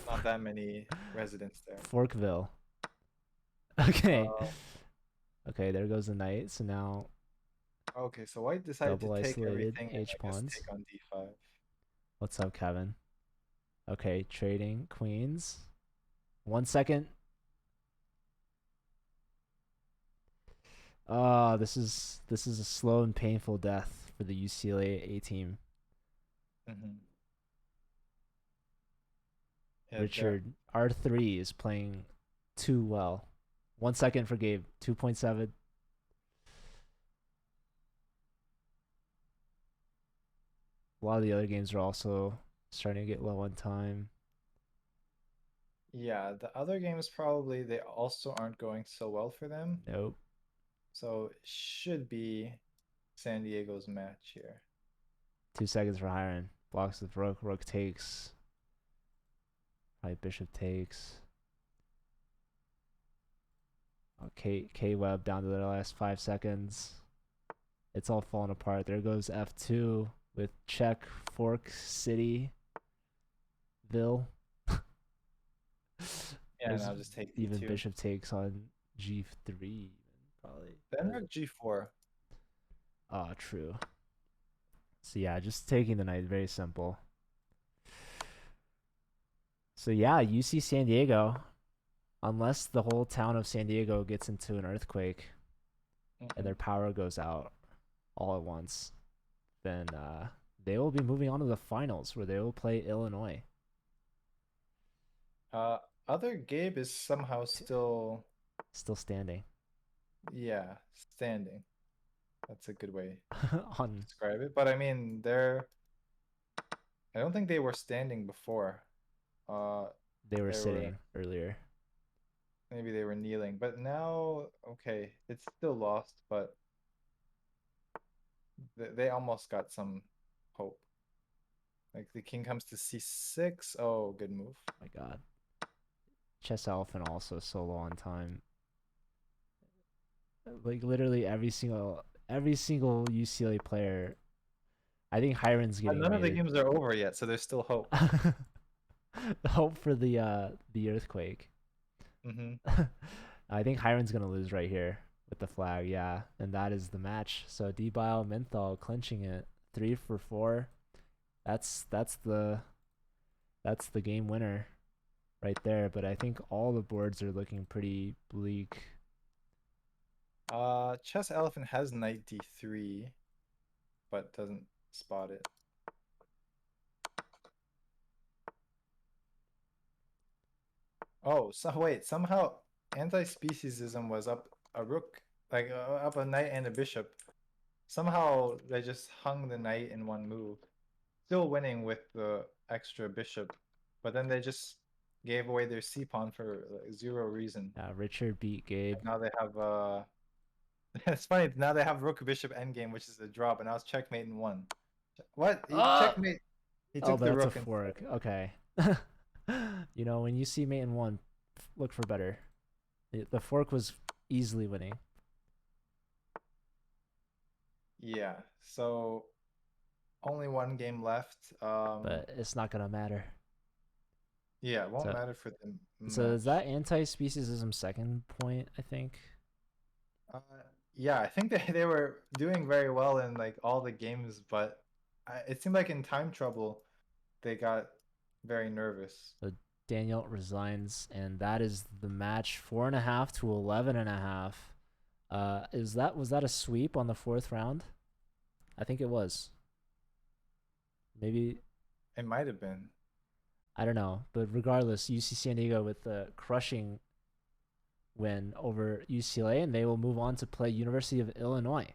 Not that many residents there. Forkville. Okay. Uh, Okay, there goes the knight. So now okay, so white decided to double take isolated everything and H I guess pawns. take on d5. What's up, Kevin? Okay, trading queens. 1 second. Oh, this is a slow and painful death for the UCLA A team. Mm-hmm. Yeah, Richard R3 is playing too well. 1 second for Gabe. 2.7. A lot of the other games are also starting to get low on time. yeah, the other games probably they also aren't going so well for them. Nope. So it should be San Diego's match here. 2 seconds for Hiron. Blocks with rook. Rook takes. Probably bishop takes. Okay, K Web down to the last 5 seconds. It's all falling apart. There goes F2 with check fork city Ville. Yeah, and There's I'll just take even d2. bishop takes on G3 probably. Then rook g4. Oh, true. So yeah, just taking the knight, very simple. So yeah, UC San Diego, unless the whole town of San Diego gets into an earthquake and their Mm-hmm. power goes out all at once, then they will be moving on to the finals where they will play Illinois. Uh, other Gabe is somehow still, Still standing yeah, standing. That's a good way to on. describe it. But I mean, I don't think they were standing before. Uh, They were they were sitting earlier. maybe they were kneeling, but now, okay, it's still lost, but they almost got some hope. Like the king comes to c6. Oh, good move. Oh my God, Chess Elephant also so low on time. Like literally every single UCLA player. I think Hiron's But getting none of the rated. games are over yet, so there's still hope. Hope for the earthquake. Mm-hmm. I think Hiron's gonna lose right here with the flag, yeah, and that is the match. So Debile Menthol clinching it, 3 for 4. That's that's the game winner right there. But I think all the boards are looking pretty bleak. Chess Elephant has knight d3, but doesn't spot it. Oh, so wait, somehow anti-speciesism was up a rook, like up a knight and a bishop. Somehow they just hung the knight in one move, still winning with the extra bishop, but then they just gave away their c pawn for like, zero reason. Richard beat Gabe. And now they have it's funny, now they have rook bishop endgame, which is a draw, but now it's checkmate in one. What? He Oh, checkmate. He oh, took but the that's a rook instead. fork. Okay. You know, when you see mate in one, look for better. The fork was easily winning. Yeah, so only one game left. But it's not gonna matter. Yeah, it won't So matter for the so is that match. anti-speciesism second point? I think. Uh, yeah, I think they were doing very well in like all the games, but it seemed like in time trouble they got very nervous. So Daniel resigns, and that is the match. 4.5 to 11.5. Was that a sweep on the fourth round? I think it was. Maybe It might have been. I don't know, but regardless, UC San Diego with the crushing win over UCLA, and they will move on to play University of Illinois